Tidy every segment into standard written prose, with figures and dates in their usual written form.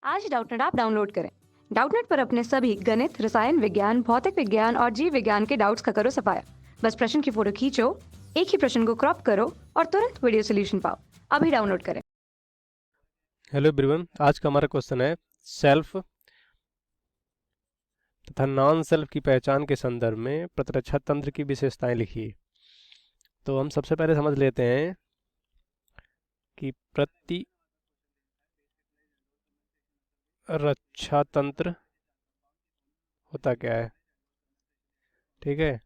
आज Doubtnut app download करें। Doubtnut पर अपने सभी गणित, रसायन विज्ञान, भौतिक विज्ञान और जीव विज्ञान के डाउट्स का करो सफाया। बस प्रश्न की फोटो खींचो, एक ही प्रश्न को क्रॉप करो और तुरंत वीडियो सोल्यूशन पाओ। अभी डाउनलोड करें। हेलो एवरीवन, आज का हमारा क्वेश्चन है सेल्फ तथा नॉन सेल्फ की पहचान के संदर्भ में प्रतिरक्षा तंत्र की विशेषताएं लिखिए। तो हम सबसे पहले समझ लेते हैं कि प्रतिरक्षा तंत्र होता क्या है। ठीक है,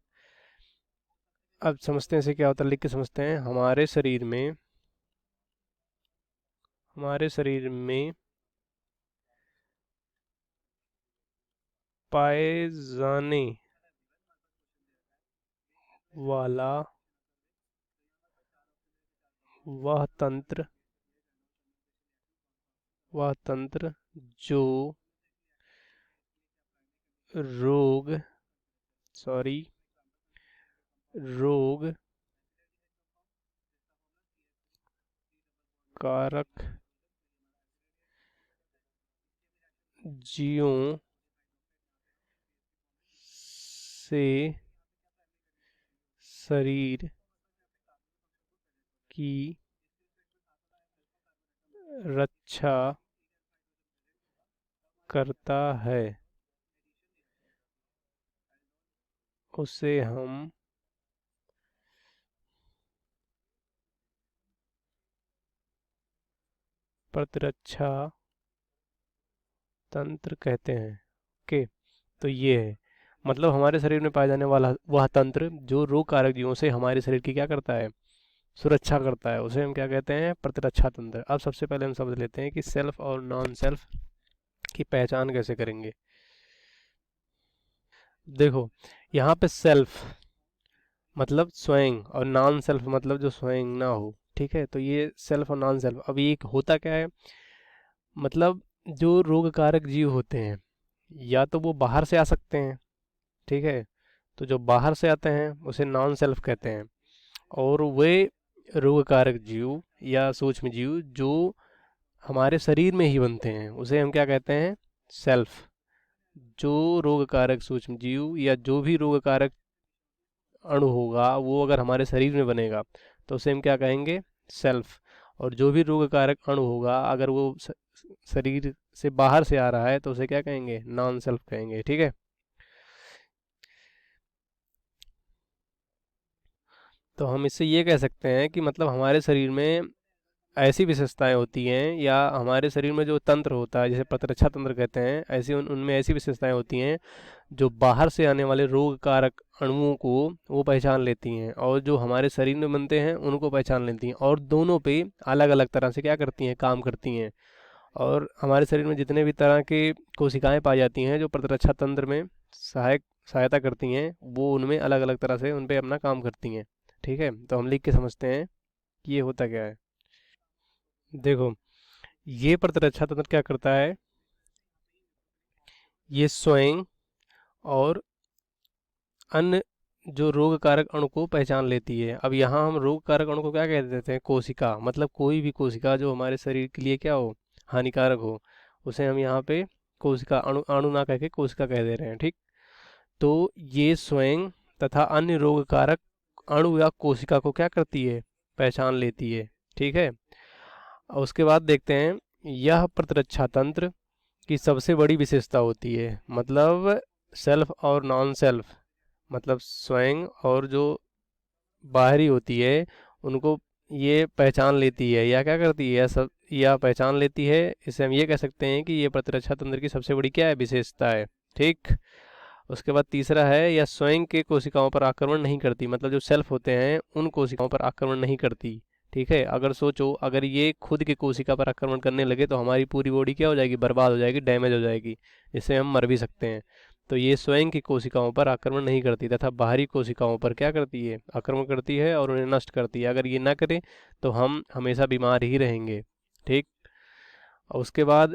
अब समझते हैं इसे क्या होता है, लिख के समझते हैं। हमारे शरीर में पाए जाने वाला वह तंत्र जो रोग कारक जीवों से शरीर की रक्षा करता है, उसे हम प्रतिरक्षा तंत्र कहते हैं। ओके, तो ये है मतलब हमारे शरीर में पाए जाने वाला वह तंत्र जो रोग कारक जीवों से हमारे शरीर की क्या करता है, सुरक्षा करता है, उसे हम क्या कहते हैं, प्रतिरक्षा तंत्र। अब सबसे पहले हम समझ लेते हैं कि सेल्फ और नॉन सेल्फ की पहचान कैसे करेंगे। देखो, यहाँ पे सेल्फ मतलब स्वयं और नॉन सेल्फ मतलब जो स्वयं ना हो। ठीक है, तो ये सेल्फ और नॉन सेल्फ। अब ये होता क्या है, मतलब जो रोग कारक जीव होते हैं या तो वो बाहर से आ सकते हैं। ठीक है, तो जो बाहर से आते हैं उसे नॉन सेल्फ कहते हैं, और वे रोग कारक जीव या सूक्ष्म जीव जो हमारे शरीर में ही बनते हैं उसे हम क्या कहते हैं, सेल्फ। जो रोग कारक सूक्ष्म जीव या जो भी रोग कारक अणु होगा वो अगर हमारे शरीर में बनेगा तो उसे हम क्या कहेंगे, सेल्फ। और जो भी रोग कारक अणु होगा अगर वो शरीर से बाहर से आ रहा है तो उसे क्या कहेंगे, नॉन सेल्फ कहेंगे। ठीक है, तो हम इससे ये कह सकते हैं कि मतलब हमारे शरीर में ऐसी विशेषताएं होती हैं या हमारे शरीर में जो तंत्र होता है जिसे प्रतिरक्षा तंत्र कहते हैं, ऐसी उनमें ऐसी विशेषताएं होती हैं जो बाहर से आने वाले रोग कारक अणुओं को वो पहचान लेती हैं और जो हमारे शरीर में बनते हैं उनको पहचान लेती हैं, और दोनों पे अलग अलग तरह से क्या करती हैं, काम करती हैं। और हमारे शरीर में जितने भी तरह के कोशिकाएं पाई जाती हैं जो प्रतिरक्षा तंत्र में सहायता करती हैं, वो उनमें अलग अलग तरह से उन पे अपना काम करती हैं। ठीक है, तो हम लिख के समझते हैं कि ये होता क्या है। देखो, ये प्रतिरक्षा तंत्र क्या करता है, ये स्वयं और अन्य जो रोग कारक अणु को पहचान लेती है। अब यहाँ हम रोग कारक अणु को क्या कह देते हैं, कोशिका। मतलब कोई भी कोशिका जो हमारे शरीर के लिए क्या हो, हानिकारक हो, उसे हम यहाँ पे कोशिका अणु अणु ना कह के कोशिका कह दे रहे हैं। ठीक, तो ये स्वयं तथा अन्य रोग कारक अणु या कोशिका को क्या करती है, पहचान लेती है। ठीक है, और उसके बाद देखते हैं, यह प्रतिरक्षा तंत्र की सबसे बड़ी विशेषता होती है। मतलब सेल्फ और नॉन सेल्फ मतलब स्वयं और जो बाहरी होती है उनको ये पहचान लेती है या क्या करती है, सब या पहचान लेती है। इसे हम ये कह सकते हैं कि ये प्रतिरक्षा तंत्र की सबसे बड़ी क्या है, विशेषता है। ठीक, उसके बाद तीसरा है, यह स्वयं के कोशिकाओं पर आक्रमण नहीं करती। मतलब जो सेल्फ होते हैं उन कोशिकाओं पर आक्रमण नहीं करती। ठीक है, अगर सोचो अगर ये खुद की कोशिका पर आक्रमण करने लगे तो हमारी पूरी बॉडी क्या हो जाएगी, बर्बाद हो जाएगी, डैमेज हो जाएगी, जिससे हम मर भी सकते हैं। तो ये स्वयं की कोशिकाओं पर आक्रमण नहीं करती तथा बाहरी कोशिकाओं पर क्या करती है, आक्रमण करती है और उन्हें नष्ट करती है। अगर ये ना करे तो हम हमेशा बीमार ही रहेंगे। ठीक, और उसके बाद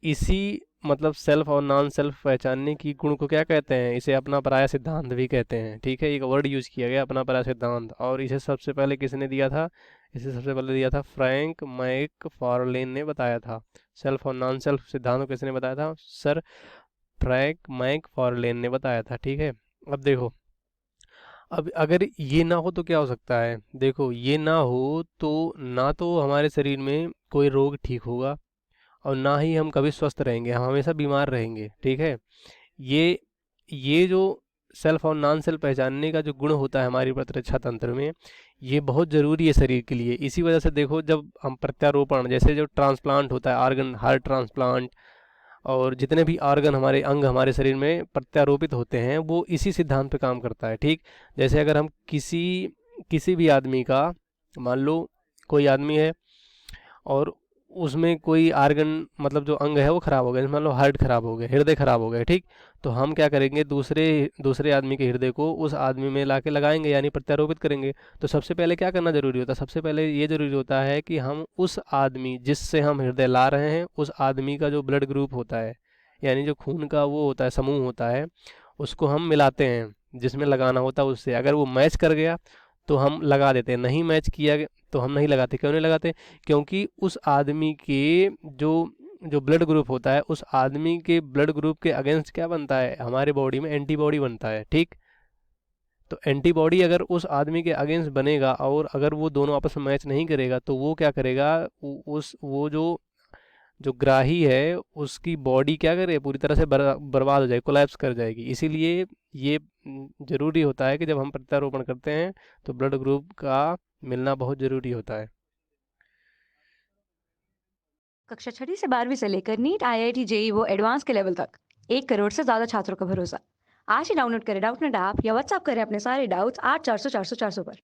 इसी मतलब सेल्फ और नॉन सेल्फ पहचानने की गुण को क्या कहते हैं, इसे अपना पराया सिद्धांत भी कहते हैं। ठीक है, एक वर्ड यूज किया गया, अपना पराया सिद्धांत, और इसे सबसे पहले किसने दिया था, इसे सबसे पहले दिया था फ्रैंक मैकफार्लेन ने बताया था। सेल्फ और नॉन सेल्फ सिद्धांत को किसने बताया था? सर फ्रैंक मैकफार्लेन ने बताया था। ठीक है, अब देखो, अब अगर ये ना हो तो क्या हो सकता है? देखो, ये ना हो तो ना तो हमारे शरीर में कोई रोग ठीक होगा और ना ही हम कभी स्वस्थ रहेंगे, हम हमेशा बीमार रहेंगे। ठीक है, ये ये जो सेल्फ और नॉन सेल्फ पहचानने का जो गुण होता है हमारी प्रतिरक्षा तंत्र में, ये बहुत ज़रूरी है शरीर के लिए। इसी वजह से देखो, जब हम प्रत्यारोपण, जैसे जो ट्रांसप्लांट होता है, ऑर्गन, हार्ट ट्रांसप्लांट और जितने भी ऑर्गन, हमारे अंग हमारे शरीर में प्रत्यारोपित होते हैं, वो इसी सिद्धांत पे काम करता है। ठीक, जैसे अगर हम किसी किसी भी आदमी का, मान लो कोई आदमी है और उसमें कोई आर्गन, मतलब जो अंग है वो खराब हो गया, जैसे मान लो हार्ट खराब हो गया, हृदय खराब हो गया। ठीक, तो हम क्या करेंगे, दूसरे दूसरे आदमी के हृदय को उस आदमी में लाके लगाएंगे, यानी प्रत्यारोपित करेंगे। तो सबसे पहले क्या करना जरूरी होता है? सबसे पहले ये जरूरी होता है कि हम उस आदमी जिससे हम हृदय ला रहे हैं, उस आदमी का जो ब्लड ग्रुप होता है, यानी जो खून का वो होता है, समूह होता है, उसको हम मिलाते हैं जिसमें लगाना होता है उससे। अगर वो मैच कर गया तो हम लगा देते हैं, नहीं मैच किया तो हम नहीं लगाते। क्यों नहीं लगाते? क्योंकि उस आदमी के जो जो ब्लड ग्रुप होता है, उस आदमी के ब्लड ग्रुप के अगेंस्ट क्या बनता है? हमारे बॉडी में एंटीबॉडी बनता है। ठीक, तो एंटीबॉडी अगर उस आदमी के अगेंस्ट बनेगा और अगर वो दोनों आपस में मैच नहीं करेगा, तो वो क्या करेगा, उस वो जो जो ग्राही है उसकी बॉडी क्या करे, पूरी तरह से बर्बाद हो जाएगी, कोलैप्स कर जाएगी। इसीलिए ये जरूरी होता है कि जब हम प्रत्यारोपण करते हैं तो ब्लड ग्रुप का मिलना बहुत जरूरी होता है। कक्षा 6वीं से 12वीं से लेकर नीट, आईआईटी, जेई वो एडवांस के लेवल तक 1 करोड़ से ज्यादा छात्रों का भरोसा। आज ही डाउनलोड करें डाउटनेट ऐप या व्हाट्सएप करें अपने सारे डाउट्स 8400 400 400 पर।